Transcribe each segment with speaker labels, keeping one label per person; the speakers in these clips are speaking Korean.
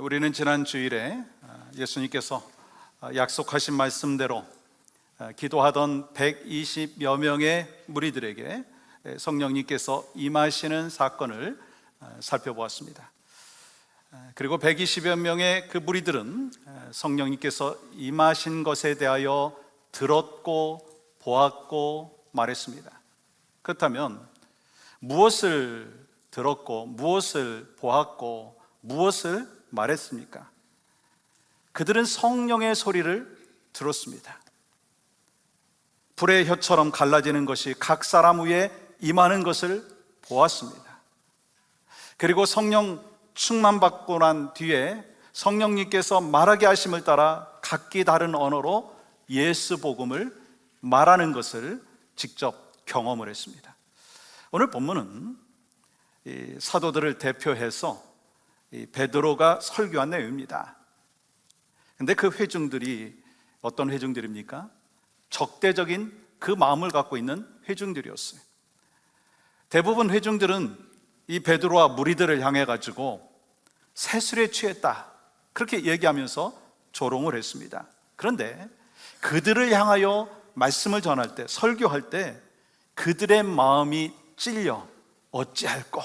Speaker 1: 우리는 지난 주일에 예수님께서 약속하신 말씀대로 기도하던 120여 명의 무리들에게 성령님께서 임하시는 사건을 살펴보았습니다. 그리고 120여 명의 그 무리들은 성령님께서 임하신 것에 대하여 들었고 보았고 말했습니다. 그렇다면 무엇을 들었고 무엇을 보았고 무엇을 말했습니까? 그들은 성령의 소리를 들었습니다. 불의 혀처럼 갈라지는 것이 각 사람 위에 임하는 것을 보았습니다. 그리고 성령 충만받고 난 뒤에 성령님께서 말하게 하심을 따라 각기 다른 언어로 예수 복음을 말하는 것을 직접 경험을 했습니다. 오늘 본문은 이 사도들을 대표해서 이 베드로가 설교한 내용입니다. 근데 그 회중들이 어떤 회중들입니까? 적대적인 그 마음을 갖고 있는 회중들이었어요. 대부분 회중들은 이 베드로와 무리들을 향해 가지고 세술에 취했다 그렇게 얘기하면서 조롱을 했습니다. 그런데 그들을 향하여 말씀을 전할 때, 설교할 때 그들의 마음이 찔려 어찌할꼬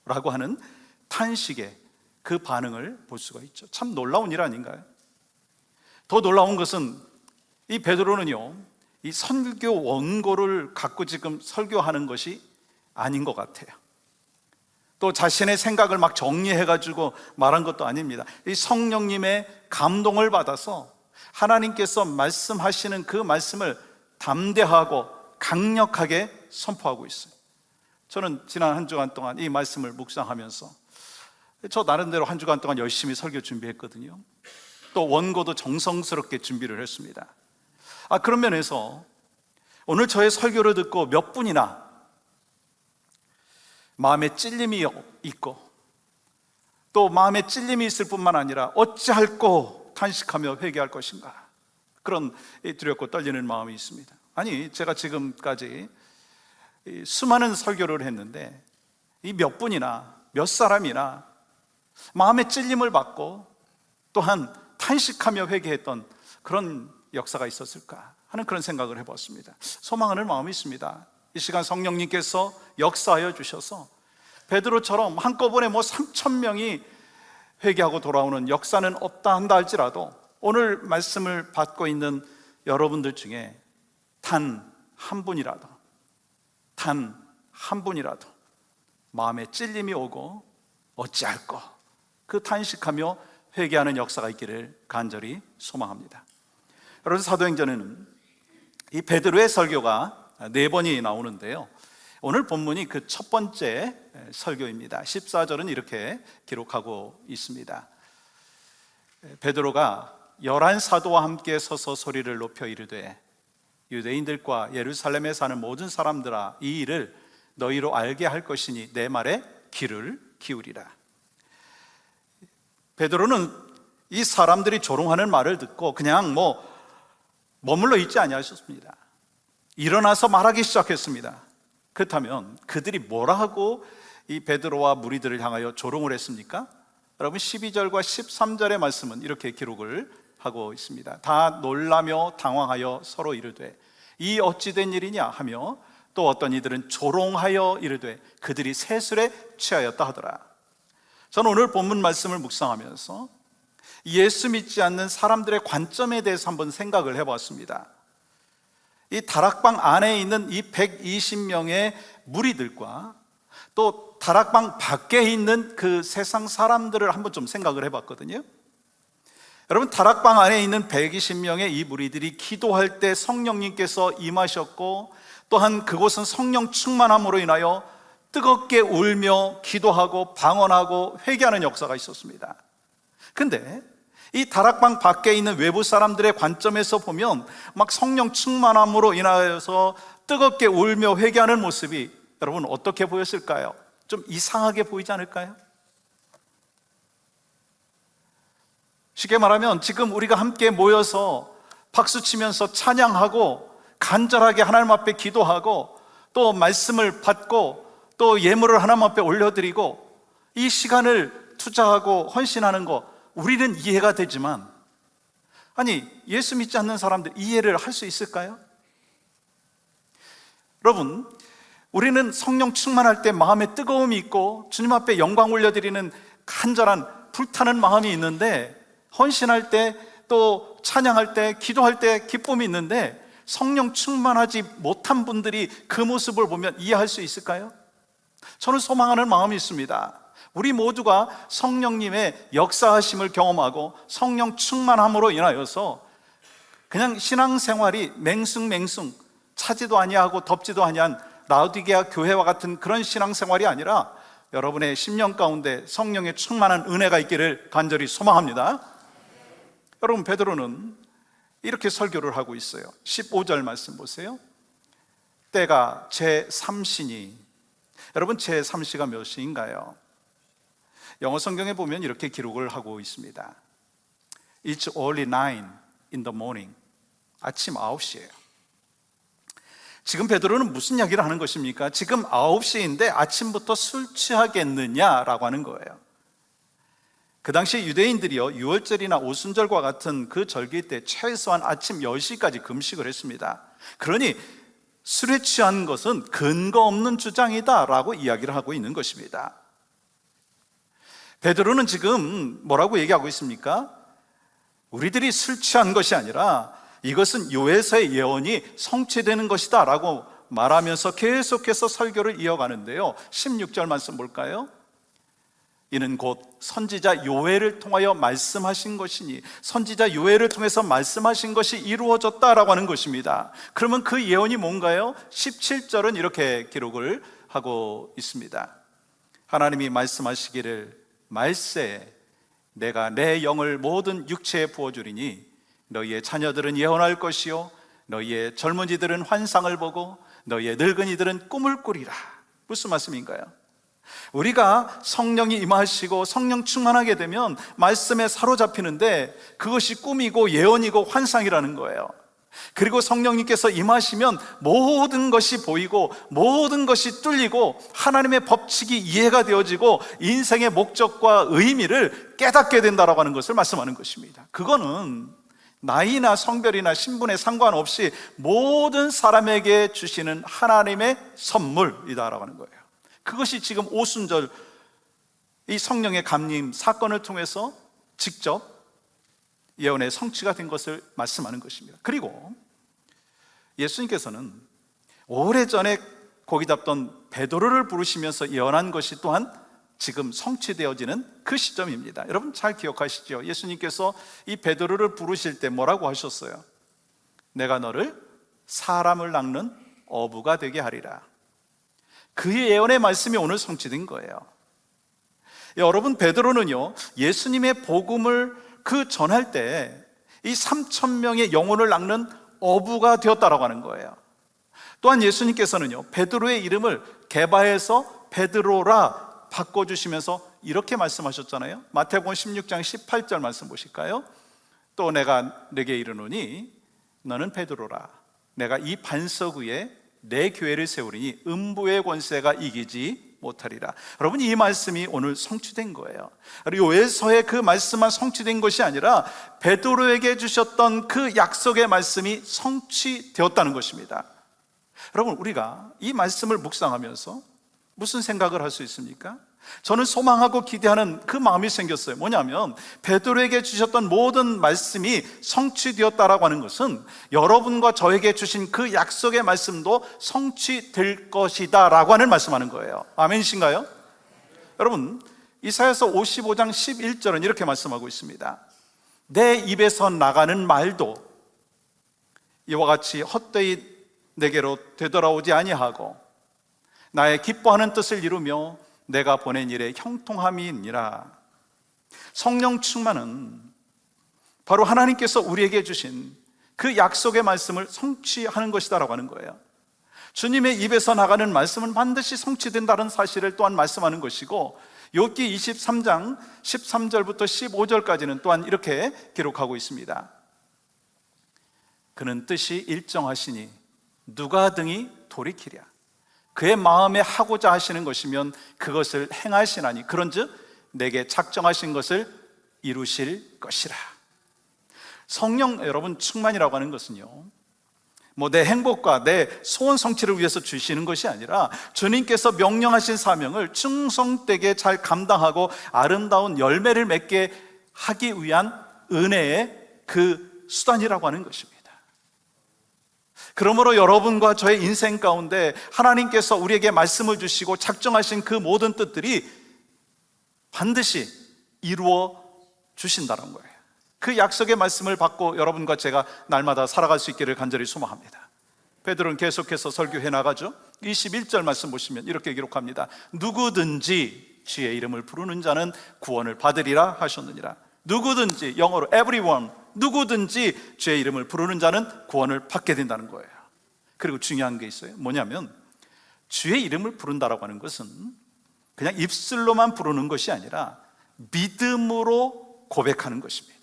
Speaker 1: 라고 하는 탄식의 그 반응을 볼 수가 있죠. 참 놀라운 일 아닌가요? 더 놀라운 것은 이 베드로는요, 이 선교 원고를 갖고 지금 설교하는 것이 아닌 것 같아요. 또 자신의 생각을 막 정리해가지고 말한 것도 아닙니다. 이 성령님의 감동을 받아서 하나님께서 말씀하시는 그 말씀을 담대하고 강력하게 선포하고 있어요. 저는 지난 한 주간 동안 이 말씀을 묵상하면서 저 나름대로 한 주간 동안 열심히 설교 준비했거든요. 또 원고도 정성스럽게 준비를 했습니다. 그런 면에서 오늘 저의 설교를 듣고 몇 분이나 마음에 찔림이 있고 또 마음에 찔림이 있을 뿐만 아니라 어찌할꼬 탄식하며 회개할 것인가, 그런 두렵고 떨리는 마음이 있습니다. 아니, 제가 지금까지 수많은 설교를 했는데 이 몇 분이나 몇 사람이나 마음의 찔림을 받고 또한 탄식하며 회개했던 그런 역사가 있었을까 하는 그런 생각을 해봤습니다. 소망하는 마음이 있습니다. 이 시간 성령님께서 역사하여 주셔서 베드로처럼 한꺼번에 3,000명이 회개하고 돌아오는 역사는 없다 한다 할지라도 오늘 말씀을 받고 있는 여러분들 중에 단 한 분이라도 마음에 찔림이 오고 어찌할꼬 그 탄식하며 회개하는 역사가 있기를 간절히 소망합니다. 여러분, 사도행전에는 이 베드로의 설교가 4번이 나오는데요, 오늘 본문이 그 첫 번째 설교입니다. 14절은 이렇게 기록하고 있습니다. 베드로가 11사도와 함께 서서 소리를 높여 이르되 유대인들과 예루살렘에 사는 모든 사람들아, 이 일을 너희로 알게 할 것이니 내 말에 귀를 기울이라. 베드로는 이 사람들이 조롱하는 말을 듣고 그냥 머물러 있지 아니하셨습니다. 일어나서 말하기 시작했습니다. 그렇다면 그들이 뭐라 하고 이 베드로와 무리들을 향하여 조롱을 했습니까? 여러분, 12절과 13절의 말씀은 이렇게 기록을 하고 있습니다. 다 놀라며 당황하여 서로 이르되 이 어찌된 일이냐 하며 또 어떤 이들은 조롱하여 이르되 그들이 세술에 취하였다 하더라. 저는 오늘 본문 말씀을 묵상하면서 예수 믿지 않는 사람들의 관점에 대해서 한번 생각을 해보았습니다. 이 다락방 안에 있는 이 120명의 무리들과 또 다락방 밖에 있는 그 세상 사람들을 한번 좀 생각을 해봤거든요. 여러분, 다락방 안에 있는 120명의 이 무리들이 기도할 때 성령님께서 임하셨고 또한 그곳은 성령 충만함으로 인하여 뜨겁게 울며 기도하고 방언하고 회개하는 역사가 있었습니다. 근데 이 다락방 밖에 있는 외부 사람들의 관점에서 보면 막 성령 충만함으로 인하여서 뜨겁게 울며 회개하는 모습이 여러분 어떻게 보였을까요? 좀 이상하게 보이지 않을까요? 쉽게 말하면 지금 우리가 함께 모여서 박수치면서 찬양하고 간절하게 하나님 앞에 기도하고 또 말씀을 받고 또 예물을 하나님 앞에 올려드리고 이 시간을 투자하고 헌신하는 거 우리는 이해가 되지만, 아니, 예수 믿지 않는 사람들 이해를 할 수 있을까요? 여러분, 우리는 성령 충만할 때 마음에 뜨거움이 있고 주님 앞에 영광 올려드리는 간절한 불타는 마음이 있는데, 헌신할 때 또 찬양할 때 기도할 때 기쁨이 있는데, 성령 충만하지 못한 분들이 그 모습을 보면 이해할 수 있을까요? 저는 소망하는 마음이 있습니다. 우리 모두가 성령님의 역사하심을 경험하고 성령 충만함으로 인하여서 그냥 신앙생활이 맹숭맹숭 차지도 아니하고 덥지도 아니한 라우디게아 교회와 같은 그런 신앙생활이 아니라 여러분의 심령 가운데 성령의 충만한 은혜가 있기를 간절히 소망합니다. 여러분, 베드로는 이렇게 설교를 하고 있어요. 15절 말씀 보세요. 때가 제3시니. 여러분, 제3시가 몇 시인가요? 영어 성경에 보면 이렇게 기록을 하고 있습니다. It's only 9 in the morning. 아침 9시예요. 지금 베드로는 무슨 이야기를 하는 것입니까? 지금 9시인데 아침부터 술 취하겠느냐라고 하는 거예요. 그 당시 유대인들이요, 유월절이나 오순절과 같은 그 절기 때 최소한 아침 10시까지 금식을 했습니다. 그러니 술에 취한 것은 근거 없는 주장이다 라고 이야기를 하고 있는 것입니다. 베드로는 지금 뭐라고 얘기하고 있습니까? 우리들이 술 취한 것이 아니라 이것은 요에서의 예언이 성취되는 것이다 라고 말하면서 계속해서 설교를 이어가는데요, 16절 말씀 볼까요? 이는 곧 선지자 요엘을 통하여 말씀하신 것이니, 선지자 요엘을 통해서 말씀하신 것이 이루어졌다라고 하는 것입니다. 그러면 그 예언이 뭔가요? 17절은 이렇게 기록을 하고 있습니다. 하나님이 말씀하시기를 말세 내가 내 영을 모든 육체에 부어주리니 너희의 자녀들은 예언할 것이요 너희의 젊은이들은 환상을 보고 너희의 늙은이들은 꿈을 꾸리라. 무슨 말씀인가요? 우리가 성령이 임하시고 성령 충만하게 되면 말씀에 사로잡히는데 그것이 꿈이고 예언이고 환상이라는 거예요. 그리고 성령님께서 임하시면 모든 것이 보이고 모든 것이 뚫리고 하나님의 법칙이 이해가 되어지고 인생의 목적과 의미를 깨닫게 된다라고 하는 것을 말씀하는 것입니다. 그거는 나이나 성별이나 신분에 상관없이 모든 사람에게 주시는 하나님의 선물이다라고 하는 거예요. 그것이 지금 오순절 이 성령의 감림 사건을 통해서 직접 예언의 성취가 된 것을 말씀하는 것입니다. 그리고 예수님께서는 오래전에 고기 잡던 베드로를 부르시면서 예언한 것이 또한 지금 성취되어지는 그 시점입니다. 여러분 잘 기억하시죠? 예수님께서 이 베드로를 부르실 때 뭐라고 하셨어요? 내가 너를 사람을 낚는 어부가 되게 하리라. 그 예언의 말씀이 오늘 성취된 거예요. 여러분, 베드로는요 예수님의 복음을 그 전할 때 이 3,000명의 영혼을 낚는 어부가 되었다라고 하는 거예요. 또한 예수님께서는요 베드로의 이름을 게바에서 베드로라 바꿔주시면서 이렇게 말씀하셨잖아요. 마태복음 16장 18절 말씀 보실까요? 또 내가 네게 이르노니 너는 베드로라. 내가 이 반석 위에 내 교회를 세우리니 음부의 권세가 이기지 못하리라. 여러분, 이 말씀이 오늘 성취된 거예요. 요에서의 그 말씀만 성취된 것이 아니라 베드로에게 주셨던 그 약속의 말씀이 성취되었다는 것입니다. 여러분, 우리가 이 말씀을 묵상하면서 무슨 생각을 할 수 있습니까? 저는 소망하고 기대하는 그 마음이 생겼어요. 뭐냐면 베드로에게 주셨던 모든 말씀이 성취되었다라고 하는 것은 여러분과 저에게 주신 그 약속의 말씀도 성취될 것이다 라고 하는 말씀하는 거예요. 아멘이신가요? 여러분, 이사야서 55장 11절은 이렇게 말씀하고 있습니다. 내 입에서 나가는 말도 이와 같이 헛되이 내게로 되돌아오지 아니하고 나의 기뻐하는 뜻을 이루며 내가 보낸 일에 형통함이니라. 성령 충만은 바로 하나님께서 우리에게 주신 그 약속의 말씀을 성취하는 것이다라고 하는 거예요. 주님의 입에서 나가는 말씀은 반드시 성취된다는 사실을 또한 말씀하는 것이고, 욥기 23장 13절부터 15절까지는 또한 이렇게 기록하고 있습니다. 그는 뜻이 일정하시니 누가 등이 돌이키랴. 그의 마음에 하고자 하시는 것이면 그것을 행하시나니 그런즉 내게 작정하신 것을 이루실 것이라. 성령 여러분 충만이라고 하는 것은요, 뭐 내 행복과 내 소원 성취를 위해서 주시는 것이 아니라 주님께서 명령하신 사명을 충성되게 잘 감당하고 아름다운 열매를 맺게 하기 위한 은혜의 그 수단이라고 하는 것입니다. 그러므로 여러분과 저의 인생 가운데 하나님께서 우리에게 말씀을 주시고 작정하신 그 모든 뜻들이 반드시 이루어 주신다는 거예요. 그 약속의 말씀을 받고 여러분과 제가 날마다 살아갈 수 있기를 간절히 소망합니다. 베드로는 계속해서 설교해 나가죠. 21절 말씀 보시면 이렇게 기록합니다. 누구든지 주의 이름을 부르는 자는 구원을 받으리라 하셨느니라. 누구든지, 영어로 everyone, 누구든지 주의 이름을 부르는 자는 구원을 받게 된다는 거예요. 그리고 중요한 게 있어요. 뭐냐면 주의 이름을 부른다라고 하는 것은 그냥 입술로만 부르는 것이 아니라 믿음으로 고백하는 것입니다.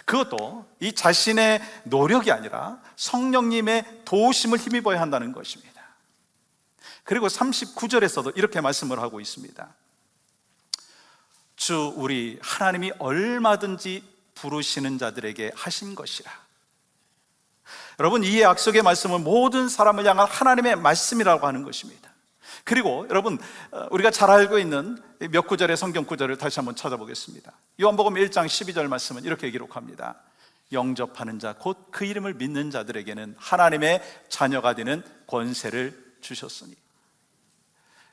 Speaker 1: 그것도 이 자신의 노력이 아니라 성령님의 도우심을 힘입어야 한다는 것입니다. 그리고 39절에서도 이렇게 말씀을 하고 있습니다. 주 우리 하나님이 얼마든지 부르시는 자들에게 하신 것이라. 여러분, 이 약속의 말씀은 모든 사람을 향한 하나님의 말씀이라고 하는 것입니다. 그리고 여러분, 우리가 잘 알고 있는 몇 구절의 성경 구절을 다시 한번 찾아보겠습니다. 요한복음 1장 12절 말씀은 이렇게 기록합니다. 영접하는 자 곧 그 이름을 믿는 자들에게는 하나님의 자녀가 되는 권세를 주셨으니.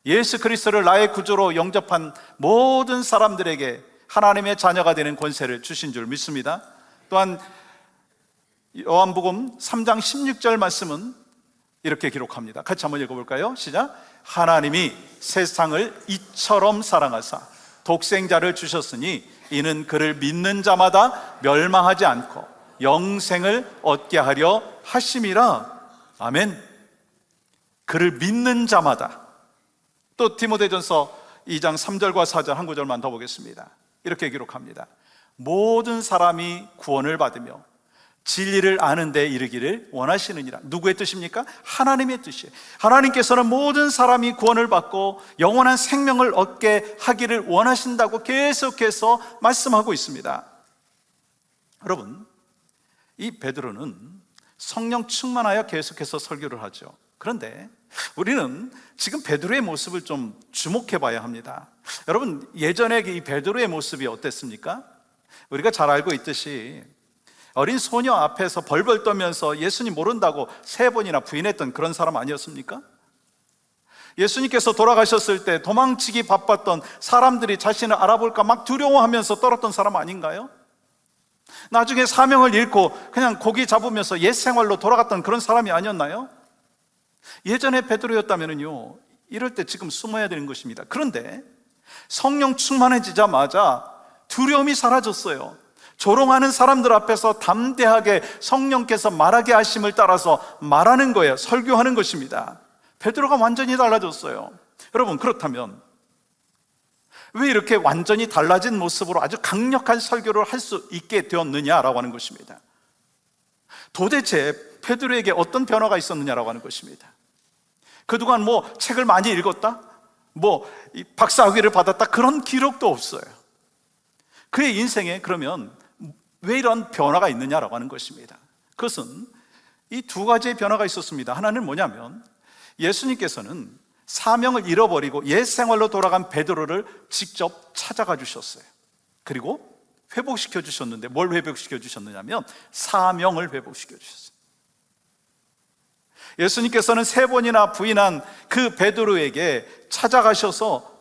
Speaker 1: 예수 그리스도를 나의 구주로 영접한 모든 사람들에게 하나님의 자녀가 되는 권세를 주신 줄 믿습니다. 또한 요한복음 3장 16절 말씀은 이렇게 기록합니다. 같이 한번 읽어볼까요? 시작. 하나님이 세상을 이처럼 사랑하사 독생자를 주셨으니 이는 그를 믿는 자마다 멸망하지 않고 영생을 얻게 하려 하심이라. 아멘. 그를 믿는 자마다. 또 디모데전서 2장 3절과 4절 한 구절만 더 보겠습니다. 이렇게 기록합니다. 모든 사람이 구원을 받으며 진리를 아는 데 이르기를 원하시느니라. 누구의 뜻입니까? 하나님의 뜻이에요. 하나님께서는 모든 사람이 구원을 받고 영원한 생명을 얻게 하기를 원하신다고 계속해서 말씀하고 있습니다. 여러분, 이 베드로는 성령 충만하여 계속해서 설교를 하죠. 그런데 우리는 지금 베드로의 모습을 좀 주목해 봐야 합니다. 여러분, 예전에 이 베드로의 모습이 어땠습니까? 우리가 잘 알고 있듯이 어린 소녀 앞에서 벌벌 떨면서 예수님 모른다고 3번이나 부인했던 그런 사람 아니었습니까? 예수님께서 돌아가셨을 때 도망치기 바빴던 사람들이 자신을 알아볼까 막 두려워하면서 떨었던 사람 아닌가요? 나중에 사명을 잃고 그냥 고기 잡으면서 옛 생활로 돌아갔던 그런 사람이 아니었나요? 예전에 베드로였다면요, 이럴 때 지금 숨어야 되는 것입니다. 그런데 성령 충만해지자마자 두려움이 사라졌어요. 조롱하는 사람들 앞에서 담대하게 성령께서 말하게 하심을 따라서 말하는 거예요. 설교하는 것입니다. 베드로가 완전히 달라졌어요. 여러분, 그렇다면 왜 이렇게 완전히 달라진 모습으로 아주 강력한 설교를 할 수 있게 되었느냐라고 하는 것입니다. 도대체 베드로에게 어떤 변화가 있었느냐라고 하는 것입니다. 그동안 뭐 책을 많이 읽었다? 뭐 박사학위를 받았다? 그런 기록도 없어요. 그의 인생에 그러면 왜 이런 변화가 있느냐라고 하는 것입니다. 그것은 이 2가지의 변화가 있었습니다. 하나는 뭐냐면 예수님께서는 사명을 잃어버리고 옛 생활로 돌아간 베드로를 직접 찾아가 주셨어요. 그리고 회복시켜 주셨는데 뭘 회복시켜 주셨느냐면 사명을 회복시켜 주셨어요. 예수님께서는 3번이나 부인한 그 베드로에게 찾아가셔서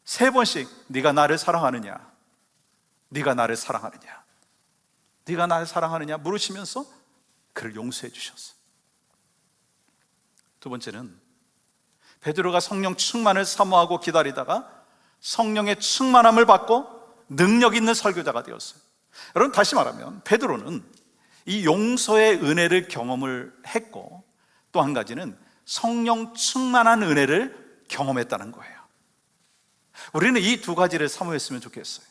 Speaker 1: 3번씩 네가 나를 사랑하느냐? 네가 나를 사랑하느냐? 네가 나를 사랑하느냐? 물으시면서 그를 용서해 주셨어요. 2번째는 베드로가 성령 충만을 사모하고 기다리다가 성령의 충만함을 받고 능력 있는 설교자가 되었어요. 여러분, 다시 말하면 베드로는 이 용서의 은혜를 경험을 했고 또 한 가지는 성령 충만한 은혜를 경험했다는 거예요. 우리는 이 2가지를 사모했으면 좋겠어요.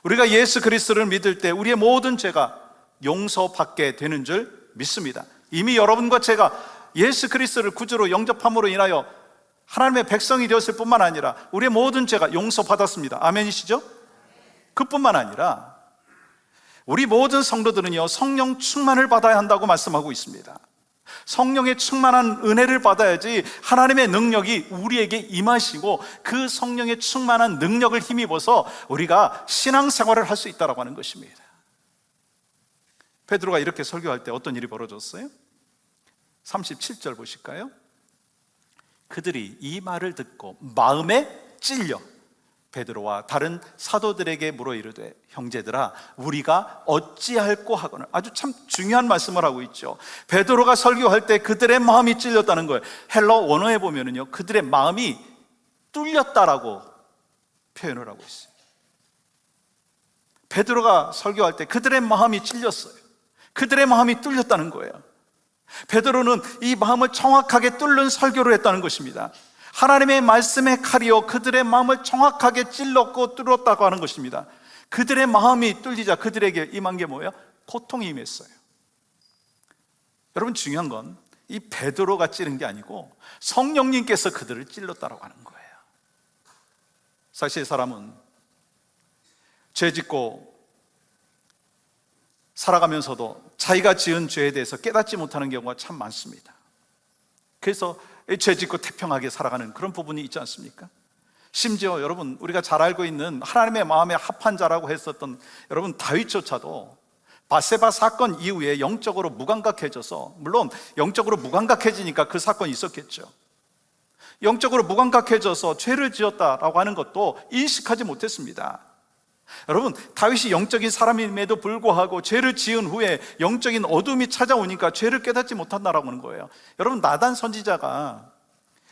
Speaker 1: 우리가 예수 그리스도를 믿을 때 우리의 모든 죄가 용서받게 되는 줄 믿습니다. 이미 여러분과 제가 예수 그리스도를 구주로 영접함으로 인하여 하나님의 백성이 되었을 뿐만 아니라 우리의 모든 죄가 용서받았습니다. 아멘이시죠? 그뿐만 아니라 우리 모든 성도들은요, 성령 충만을 받아야 한다고 말씀하고 있습니다. 성령의 충만한 은혜를 받아야지 하나님의 능력이 우리에게 임하시고 그 성령의 충만한 능력을 힘입어서 우리가 신앙생활을 할 수 있다고 하는 것입니다. 베드로가 이렇게 설교할 때 어떤 일이 벌어졌어요? 37절 보실까요? 그들이 이 말을 듣고 마음에 찔려 베드로와 다른 사도들에게 물어 이르되 형제들아 우리가 어찌할꼬 하거늘. 아주 참 중요한 말씀을 하고 있죠. 베드로가 설교할 때 그들의 마음이 찔렸다는 거예요. 헬러 원어에 보면은요, 그들의 마음이 뚫렸다라고 표현을 하고 있어요. 베드로가 설교할 때 그들의 마음이 찔렸어요. 그들의 마음이 뚫렸다는 거예요. 베드로는 이 마음을 정확하게 뚫는 설교를 했다는 것입니다. 하나님의 말씀의 칼이요 그들의 마음을 정확하게 찔렀고 뚫었다고 하는 것입니다. 그들의 마음이 뚫리자 그들에게 임한 게 뭐예요? 고통이 임했어요. 여러분, 중요한 건 이 베드로가 찌른 게 아니고 성령님께서 그들을 찔렀다고 하는 거예요. 사실 사람은 죄 짓고 살아가면서도 자기가 지은 죄에 대해서 깨닫지 못하는 경우가 참 많습니다. 그래서 죄 짓고 태평하게 살아가는 그런 부분이 있지 않습니까? 심지어 여러분, 우리가 잘 알고 있는 하나님의 마음에 합한 자라고 했었던 여러분 다윗조차도 바세바 사건 이후에 영적으로 무감각해져서, 물론 영적으로 무감각해지니까 그 사건이 있었겠죠. 영적으로 무감각해져서 죄를 지었다라고 하는 것도 인식하지 못했습니다. 여러분, 다윗이 영적인 사람임에도 불구하고 죄를 지은 후에 영적인 어둠이 찾아오니까 죄를 깨닫지 못한다라고 하는 거예요. 여러분, 나단 선지자가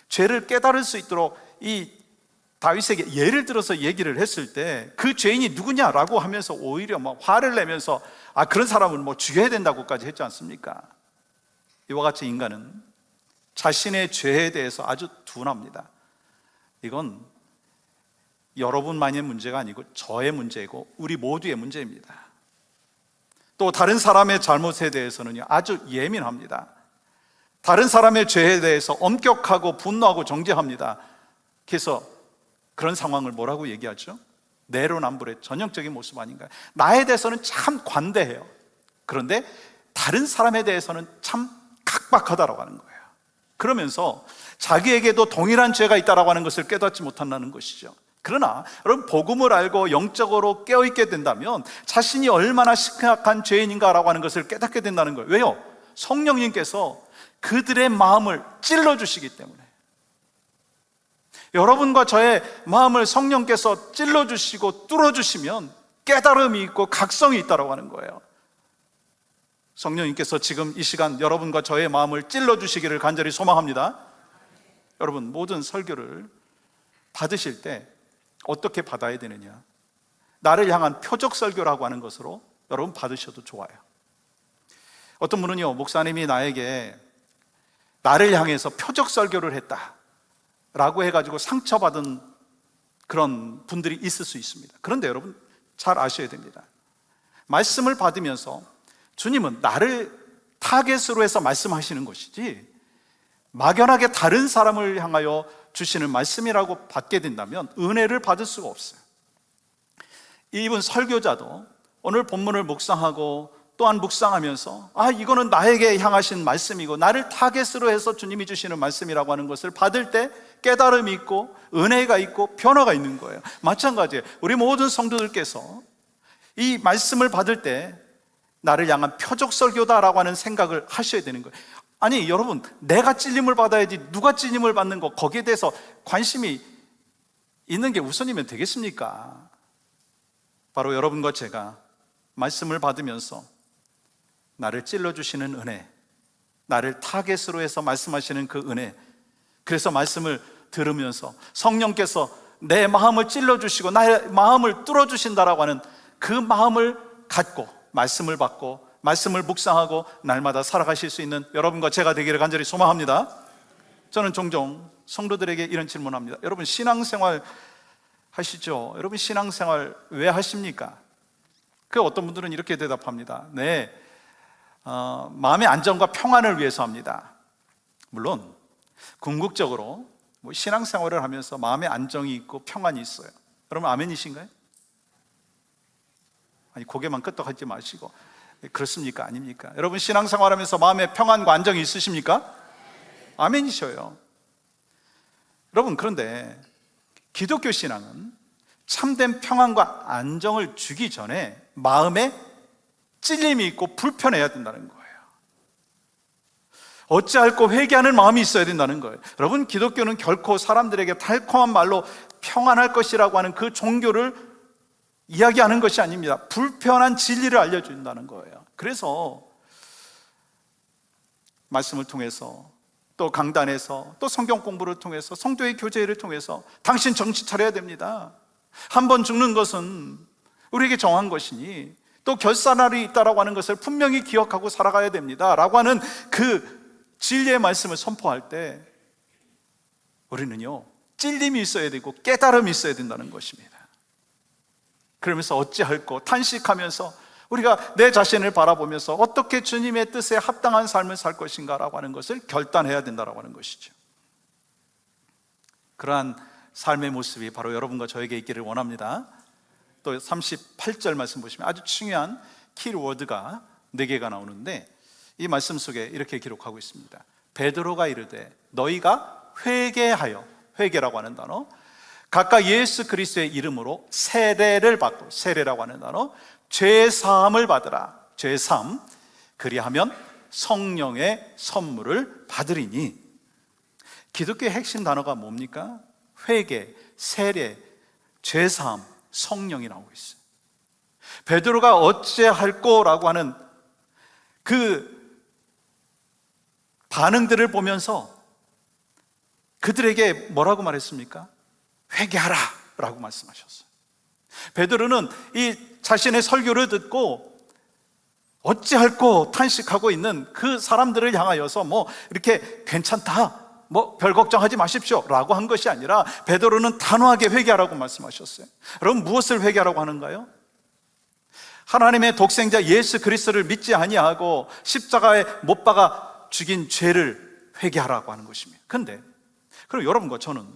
Speaker 1: 죄를 깨달을 수 있도록 이 다윗에게 예를 들어서 얘기를 했을 때 그 죄인이 누구냐라고 하면서 오히려 막 화를 내면서 그런 사람을 뭐 죽여야 된다고까지 했지 않습니까? 이와 같이 인간은 자신의 죄에 대해서 아주 둔합니다. 이건 여러분만의 문제가 아니고 저의 문제이고 우리 모두의 문제입니다. 또 다른 사람의 잘못에 대해서는요 아주 예민합니다. 다른 사람의 죄에 대해서 엄격하고 분노하고 정죄합니다. 그래서 그런 상황을 뭐라고 얘기하죠? 내로남불의 전형적인 모습 아닌가요? 나에 대해서는 참 관대해요. 그런데 다른 사람에 대해서는 참 각박하다라고 하는 거예요. 그러면서 자기에게도 동일한 죄가 있다라고 하는 것을 깨닫지 못한다는 것이죠. 그러나 여러분, 복음을 알고 영적으로 깨어있게 된다면 자신이 얼마나 심각한 죄인인가라고 하는 것을 깨닫게 된다는 거예요. 왜요? 성령님께서 그들의 마음을 찔러주시기 때문에. 여러분과 저의 마음을 성령께서 찔러주시고 뚫어주시면 깨달음이 있고 각성이 있다고 하는 거예요. 성령님께서 지금 이 시간 여러분과 저의 마음을 찔러주시기를 간절히 소망합니다. 여러분, 모든 설교를 받으실 때 어떻게 받아야 되느냐? 나를 향한 표적 설교라고 하는 것으로 여러분 받으셔도 좋아요. 어떤 분은요, 목사님이 나에게 나를 향해서 표적 설교를 했다 라고 해가지고 상처받은 그런 분들이 있을 수 있습니다. 그런데 여러분 잘 아셔야 됩니다. 말씀을 받으면서 주님은 나를 타겟으로 해서 말씀하시는 것이지 막연하게 다른 사람을 향하여 주시는 말씀이라고 받게 된다면 은혜를 받을 수가 없어요. 이분 설교자도 오늘 본문을 묵상하고 또한 묵상하면서 이거는 나에게 향하신 말씀이고 나를 타겟으로 해서 주님이 주시는 말씀이라고 하는 것을 받을 때 깨달음이 있고 은혜가 있고 변화가 있는 거예요. 마찬가지예요. 우리 모든 성도들께서 이 말씀을 받을 때 나를 향한 표적 설교다라고 하는 생각을 하셔야 되는 거예요. 아니 여러분, 내가 찔림을 받아야지 누가 찔림을 받는 거 거기에 대해서 관심이 있는 게 우선이면 되겠습니까? 바로 여러분과 제가 말씀을 받으면서 나를 찔러주시는 은혜, 나를 타겟으로 해서 말씀하시는 그 은혜, 그래서 말씀을 들으면서 성령께서 내 마음을 찔러주시고 나의 마음을 뚫어주신다라고 하는 그 마음을 갖고 말씀을 받고 말씀을 묵상하고 날마다 살아가실 수 있는 여러분과 제가 되기를 간절히 소망합니다. 저는 종종 성도들에게 이런 질문합니다. 여러분 신앙생활 하시죠? 여러분 신앙생활 왜 하십니까? 그 어떤 분들은 이렇게 대답합니다. 네, 마음의 안정과 평안을 위해서 합니다. 물론 궁극적으로 신앙생활을 하면서 마음의 안정이 있고 평안이 있어요. 여러분 아멘이신가요? 아니, 고개만 끄덕하지 마시고. 그렇습니까? 아닙니까? 여러분, 신앙생활하면서 마음에 평안과 안정이 있으십니까? 아멘이셔요. 여러분, 그런데 기독교 신앙은 참된 평안과 안정을 주기 전에 마음에 찔림이 있고 불편해야 된다는 거예요. 어찌할꼬 회개하는 마음이 있어야 된다는 거예요. 여러분, 기독교는 결코 사람들에게 달콤한 말로 평안할 것이라고 하는 그 종교를 이야기하는 것이 아닙니다. 불편한 진리를 알려준다는 거예요. 그래서 말씀을 통해서, 또 강단에서, 또 성경 공부를 통해서, 성도의 교제를 통해서 당신 정신 차려야 됩니다. 한 번 죽는 것은 우리에게 정한 것이니 또 결산날이 있다라고 하는 것을 분명히 기억하고 살아가야 됩니다 라고 하는 그 진리의 말씀을 선포할 때 우리는요, 찔림이 있어야 되고 깨달음이 있어야 된다는 것입니다. 그러면서 어찌할꼬 탄식하면서 우리가 내 자신을 바라보면서 어떻게 주님의 뜻에 합당한 삶을 살 것인가 라고 하는 것을 결단해야 된다라고 하는 것이죠. 그러한 삶의 모습이 바로 여러분과 저에게 있기를 원합니다. 또 38절 말씀 보시면 아주 중요한 키워드가 4개가 나오는데, 이 말씀 속에 이렇게 기록하고 있습니다. 베드로가 이르되 너희가 회개하여, 회개라고 하는 단어, 각각 예수 그리스도의 이름으로 세례를 받고, 세례라고 하는 단어, 죄사함을 받으라. 죄사함, 그리하면 성령의 선물을 받으리니. 기독교의 핵심 단어가 뭡니까? 회개, 세례, 죄사함, 성령이 나오고 있어요. 베드로가 어찌할꼬라고 하는 그 반응들을 보면서 그들에게 뭐라고 말했습니까? 회개하라 라고 말씀하셨어요. 베드로는 이 자신의 설교를 듣고 어찌할꼬 탄식하고 있는 그 사람들을 향하여서 뭐 이렇게 괜찮다, 뭐 별 걱정하지 마십시오 라고 한 것이 아니라 베드로는 단호하게 회개하라고 말씀하셨어요. 여러분, 무엇을 회개하라고 하는가요? 하나님의 독생자 예수 그리스도를 믿지 아니하고 십자가에 못 박아 죽인 죄를 회개하라고 하는 것입니다. 근데 그럼 여러분과 저는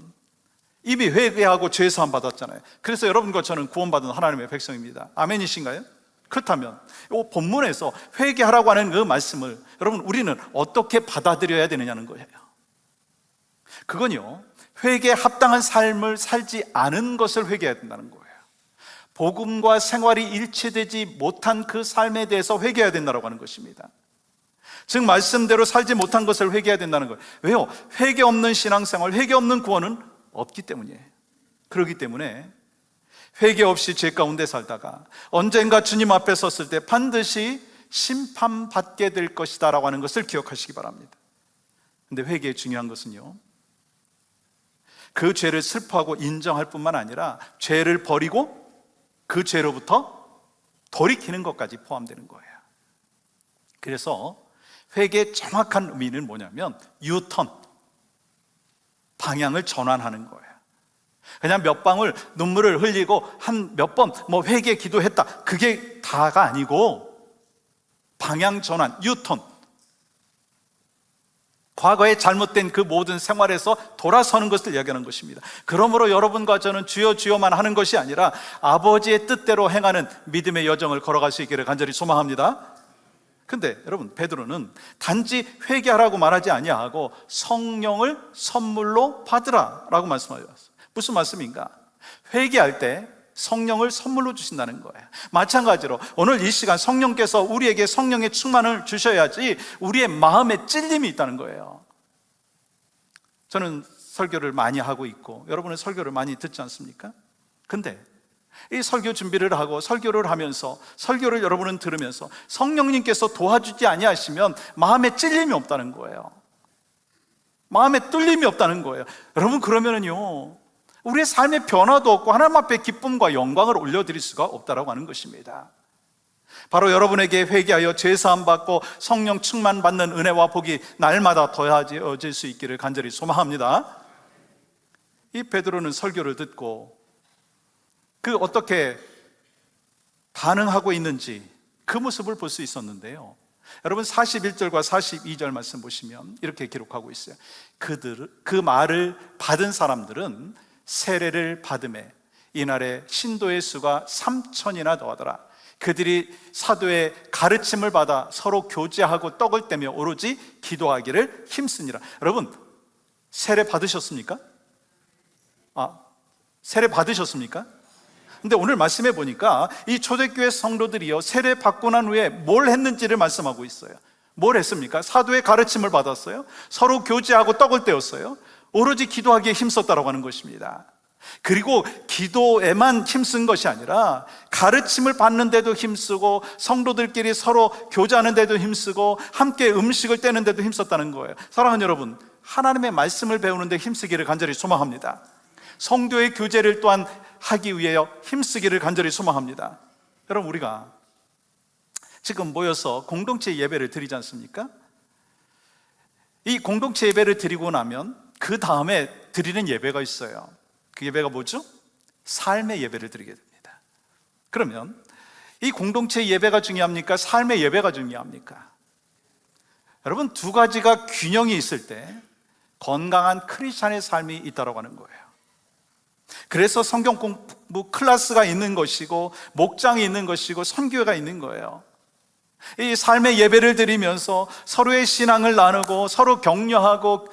Speaker 1: 이미 회개하고 죄사함 받았잖아요. 그래서 여러분과 저는 구원받은 하나님의 백성입니다. 아멘이신가요? 그렇다면 이 본문에서 회개하라고 하는 그 말씀을 여러분, 우리는 어떻게 받아들여야 되느냐는 거예요. 그건요, 회개에 합당한 삶을 살지 않은 것을 회개해야 된다는 거예요. 복음과 생활이 일치되지 못한 그 삶에 대해서 회개해야 된다고 하는 것입니다. 즉 말씀대로 살지 못한 것을 회개해야 된다는 거예요. 왜요? 회개 없는 신앙생활, 회개 없는 구원은 없기 때문이에요. 그렇기 때문에 회개 없이 죄 가운데 살다가 언젠가 주님 앞에 섰을 때 반드시 심판받게 될 것이다 라고 하는 것을 기억하시기 바랍니다. 근데 회개의 중요한 것은요, 그 죄를 슬퍼하고 인정할 뿐만 아니라 죄를 버리고 그 죄로부터 돌이키는 것까지 포함되는 거예요. 그래서 회개의 정확한 의미는 뭐냐면 유턴, 방향을 전환하는 거예요. 그냥 몇 방울 눈물을 흘리고 한 몇 번 뭐 회개 기도했다, 그게 다가 아니고 방향 전환, 유턴, 과거에 잘못된 그 모든 생활에서 돌아서는 것을 이야기하는 것입니다. 그러므로 여러분과 저는 주여 주여만 하는 것이 아니라 아버지의 뜻대로 행하는 믿음의 여정을 걸어갈 수 있기를 간절히 소망합니다. 근데 여러분, 베드로는 단지 회개하라고 말하지 아니하고 성령을 선물로 받으라 라고 말씀하셨어요. 무슨 말씀인가? 회개할 때 성령을 선물로 주신다는 거예요. 마찬가지로 오늘 이 시간 성령께서 우리에게 성령의 충만을 주셔야지 우리의 마음에 찔림이 있다는 거예요. 저는 설교를 많이 하고 있고 여러분은 설교를 많이 듣지 않습니까? 근데 이 설교 준비를 하고 설교를 하면서, 설교를 여러분은 들으면서 성령님께서 도와주지 아니하시면 마음에 찔림이 없다는 거예요. 마음에 뚫림이 없다는 거예요. 여러분, 그러면은요, 우리의 삶의 변화도 없고 하나님 앞에 기쁨과 영광을 올려드릴 수가 없다라고 하는 것입니다. 바로 여러분에게 회개하여 죄사함 받고 성령 충만 받는 은혜와 복이 날마다 더해질 수 있기를 간절히 소망합니다. 이 베드로는 설교를 듣고 그 어떻게 반응하고 있는지 그 모습을 볼 수 있었는데요, 여러분 41절과 42절 말씀 보시면 이렇게 기록하고 있어요. 그 말을 받은 사람들은 세례를 받음에 이날에 신도의 수가 3,000이나 더하더라. 그들이 사도의 가르침을 받아 서로 교제하고 떡을 떼며 오로지 기도하기를 힘쓰니라. 여러분, 세례 받으셨습니까? 세례 받으셨습니까? 근데 오늘 말씀해 보니까 이 초대교회 성도들이요, 세례 받고 난 후에 뭘 했는지를 말씀하고 있어요. 뭘 했습니까? 사도의 가르침을 받았어요. 서로 교제하고 떡을 떼었어요. 오로지 기도하기에 힘썼다라고 하는 것입니다. 그리고 기도에만 힘쓴 것이 아니라 가르침을 받는데도 힘쓰고, 성도들끼리 서로 교제하는데도 힘쓰고, 함께 음식을 떼는데도 힘썼다는 거예요. 사랑하는 여러분, 하나님의 말씀을 배우는데 힘쓰기를 간절히 소망합니다. 성도의 교제를 또한 하기 위해 힘쓰기를 간절히 소망합니다. 여러분, 우리가 지금 모여서 공동체 예배를 드리지 않습니까? 이 공동체 예배를 드리고 나면 그 다음에 드리는 예배가 있어요. 그 예배가 뭐죠? 삶의 예배를 드리게 됩니다. 그러면 이 공동체 예배가 중요합니까? 삶의 예배가 중요합니까? 여러분, 두 가지가 균형이 있을 때 건강한 크리스찬의 삶이 있다고 하는 거예요. 그래서 성경 공부 클래스가 있는 것이고, 목장이 있는 것이고, 선교회가 있는 거예요. 이 삶의 예배를 드리면서 서로의 신앙을 나누고 서로 격려하고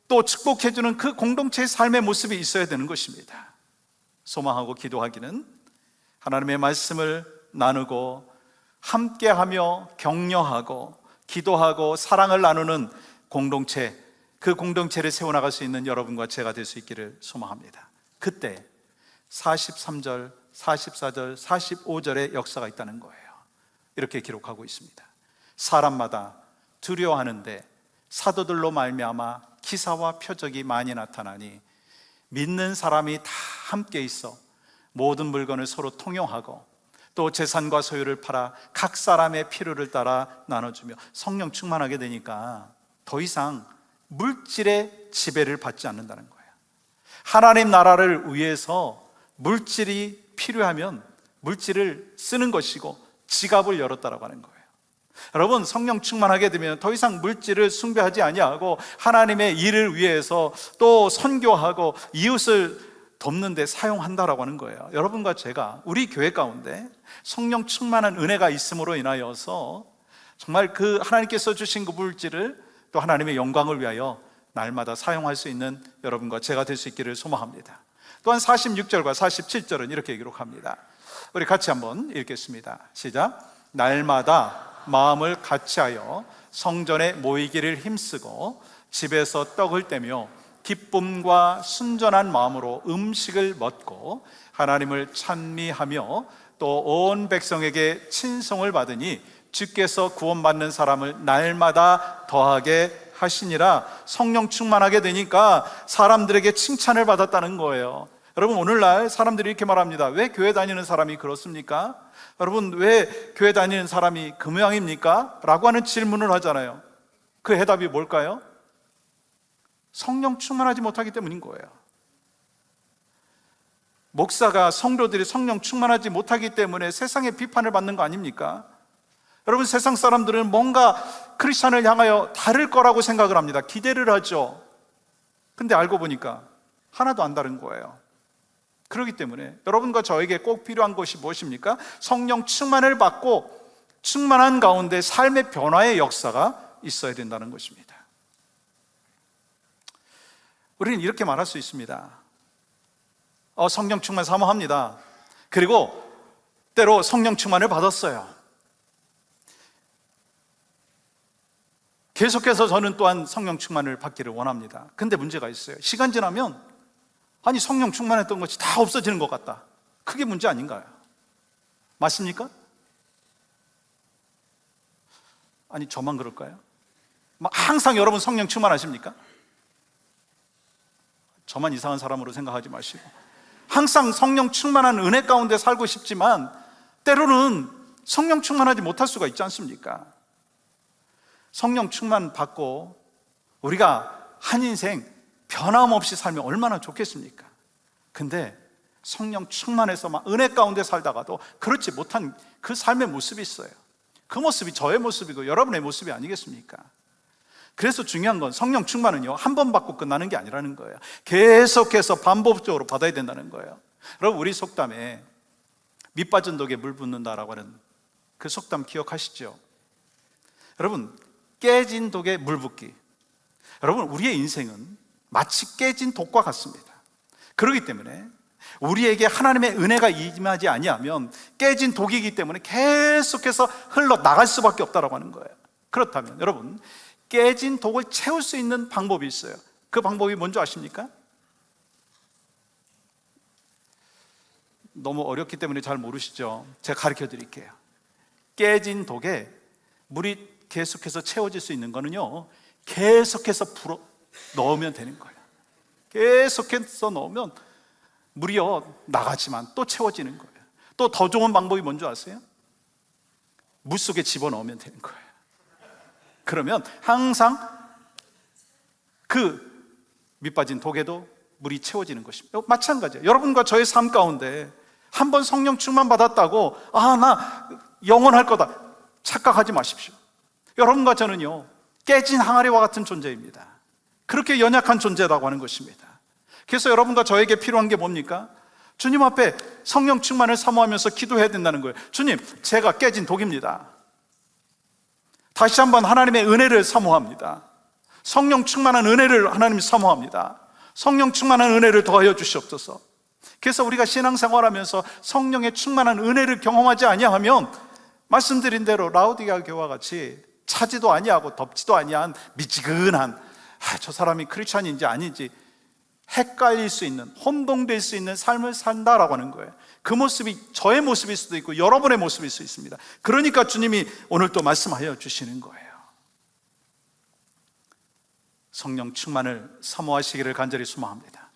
Speaker 1: 또 축복해주는 그 공동체의 삶의 모습이 있어야 되는 것입니다. 소망하고 기도하기는 하나님의 말씀을 나누고 함께하며 격려하고 기도하고 사랑을 나누는 공동체, 그 공동체를 세워나갈 수 있는 여러분과 제가 될 수 있기를 소망합니다. 그때 43절, 44절, 45절의 역사가 있다는 거예요. 이렇게 기록하고 있습니다. 사람마다 두려워하는데 사도들로 말미암아 기사와 표적이 많이 나타나니 믿는 사람이 다 함께 있어 모든 물건을 서로 통용하고 또 재산과 소유를 팔아 각 사람의 필요를 따라 나눠주며, 성령 충만하게 되니까 더 이상 물질의 지배를 받지 않는다는 거예요. 하나님 나라를 위해서 물질이 필요하면 물질을 쓰는 것이고 지갑을 열었다라고 하는 거예요. 여러분, 성령 충만하게 되면 더 이상 물질을 숭배하지 아니하고 하나님의 일을 위해서 또 선교하고 이웃을 돕는 데 사용한다라고 하는 거예요. 여러분과 제가 우리 교회 가운데 성령 충만한 은혜가 있음으로 인하여서 정말 그 하나님께서 주신 그 물질을 또 하나님의 영광을 위하여 날마다 사용할 수 있는 여러분과 제가 될 수 있기를 소망합니다. 또한 46절과 47절은 이렇게 기록합니다. 우리 같이 한번 읽겠습니다. 시작. 날마다 마음을 같이하여 성전에 모이기를 힘쓰고 집에서 떡을 떼며 기쁨과 순전한 마음으로 음식을 먹고 하나님을 찬미하며 또 온 백성에게 친송을 받으니 주께서 구원받는 사람을 날마다 더하게 하시니라. 성령 충만하게 되니까 사람들에게 칭찬을 받았다는 거예요. 여러분, 오늘날 사람들이 이렇게 말합니다. 왜 교회 다니는 사람이 그렇습니까? 여러분, 왜 교회 다니는 사람이 그 모양입니까? 라고 하는 질문을 하잖아요. 그 해답이 뭘까요? 성령 충만하지 못하기 때문인 거예요. 목사가, 성도들이 성령 충만하지 못하기 때문에 세상의 비판을 받는 거 아닙니까? 여러분, 세상 사람들은 뭔가 크리스찬을 향하여 다를 거라고 생각을 합니다. 기대를 하죠. 근데 알고 보니까 하나도 안 다른 거예요. 그렇기 때문에 여러분과 저에게 꼭 필요한 것이 무엇입니까? 성령 충만을 받고 충만한 가운데 삶의 변화의 역사가 있어야 된다는 것입니다. 우리는 이렇게 말할 수 있습니다. 성령 충만 사모합니다. 그리고 때로 성령 충만을 받았어요. 계속해서 저는 또한 성령 충만을 받기를 원합니다. 근데 문제가 있어요. 시간 지나면 아니, 성령 충만했던 것이 다 없어지는 것 같다. 그게 문제 아닌가요? 맞습니까? 아니, 저만 그럴까요? 항상 여러분 성령 충만하십니까? 저만 이상한 사람으로 생각하지 마시고 항상 성령 충만한 은혜 가운데 살고 싶지만 때로는 성령 충만하지 못할 수가 있지 않습니까? 성령 충만 받고 우리가 한 인생 변함없이 살면 얼마나 좋겠습니까? 근데 성령 충만해서 막 은혜 가운데 살다가도 그렇지 못한 그 삶의 모습이 있어요. 그 모습이 저의 모습이고 여러분의 모습이 아니겠습니까? 그래서 중요한 건 성령 충만은요, 한 번 받고 끝나는 게 아니라는 거예요. 계속해서 반복적으로 받아야 된다는 거예요. 여러분, 우리 속담에 밑 빠진 독에 물 붓는다라고 하는 그 속담 기억하시죠? 여러분, 깨진 독에 물 붓기. 여러분, 우리의 인생은 마치 깨진 독과 같습니다. 그렇기 때문에 우리에게 하나님의 은혜가 임하지 아니하면 깨진 독이기 때문에 계속해서 흘러나갈 수밖에 없다라고 하는 거예요. 그렇다면 여러분, 깨진 독을 채울 수 있는 방법이 있어요. 그 방법이 뭔지 아십니까? 너무 어렵기 때문에 잘 모르시죠? 제가 가르쳐 드릴게요. 깨진 독에 물이 계속해서 채워질 수 있는 거는요, 계속해서 불어 넣으면 되는 거예요. 계속해서 넣으면 물이요 나가지만 또 채워지는 거예요. 또 더 좋은 방법이 뭔지 아세요? 물 속에 집어넣으면 되는 거예요. 그러면 항상 그 밑빠진 독에도 물이 채워지는 것입니다. 마찬가지예요. 여러분과 저의 삶 가운데 한번 성령 충만 받았다고 나 영원할 거다 착각하지 마십시오. 여러분과 저는요 깨진 항아리와 같은 존재입니다. 그렇게 연약한 존재라고 하는 것입니다. 그래서 여러분과 저에게 필요한 게 뭡니까? 주님 앞에 성령 충만을 사모하면서 기도해야 된다는 거예요. 주님, 제가 깨진 독입니다. 다시 한번 하나님의 은혜를 사모합니다. 성령 충만한 은혜를 하나님이 사모합니다. 성령 충만한 은혜를 더하여 주시옵소서. 그래서 우리가 신앙생활하면서 성령의 충만한 은혜를 경험하지 아니하면 말씀드린 대로 라우디게아 교회와 같이 차지도 아니하고 덥지도 아니한 미지근한 저 사람이 크리스찬인지 아닌지 헷갈릴 수 있는, 혼동될 수 있는 삶을 산다라고 하는 거예요. 그 모습이 저의 모습일 수도 있고 여러분의 모습일 수 있습니다. 그러니까 주님이 오늘 또 말씀하여 주시는 거예요. 성령 충만을 사모하시기를 간절히 소망합니다.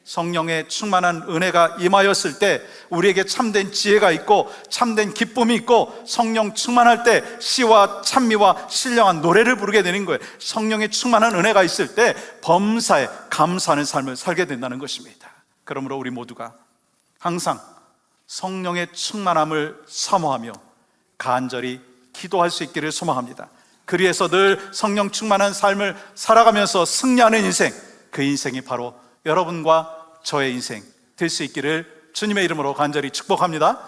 Speaker 1: 성령의 충만한 은혜가 임하였을 때 우리에게 참된 지혜가 있고 참된 기쁨이 있고 성령 충만할 때 시와 찬미와 신령한 노래를 부르게 되는 거예요. 성령의 충만한 은혜가 있을 때 범사에 감사하는 삶을 살게 된다는 것입니다. 그러므로 우리 모두가 항상 성령의 충만함을 사모하며 간절히 기도할 수 있기를 소망합니다. 그리해서 늘 성령 충만한 삶을 살아가면서 승리하는 인생, 그 인생이 바로 여러분과 저의 인생 될 수 있기를 주님의 이름으로 간절히 축복합니다.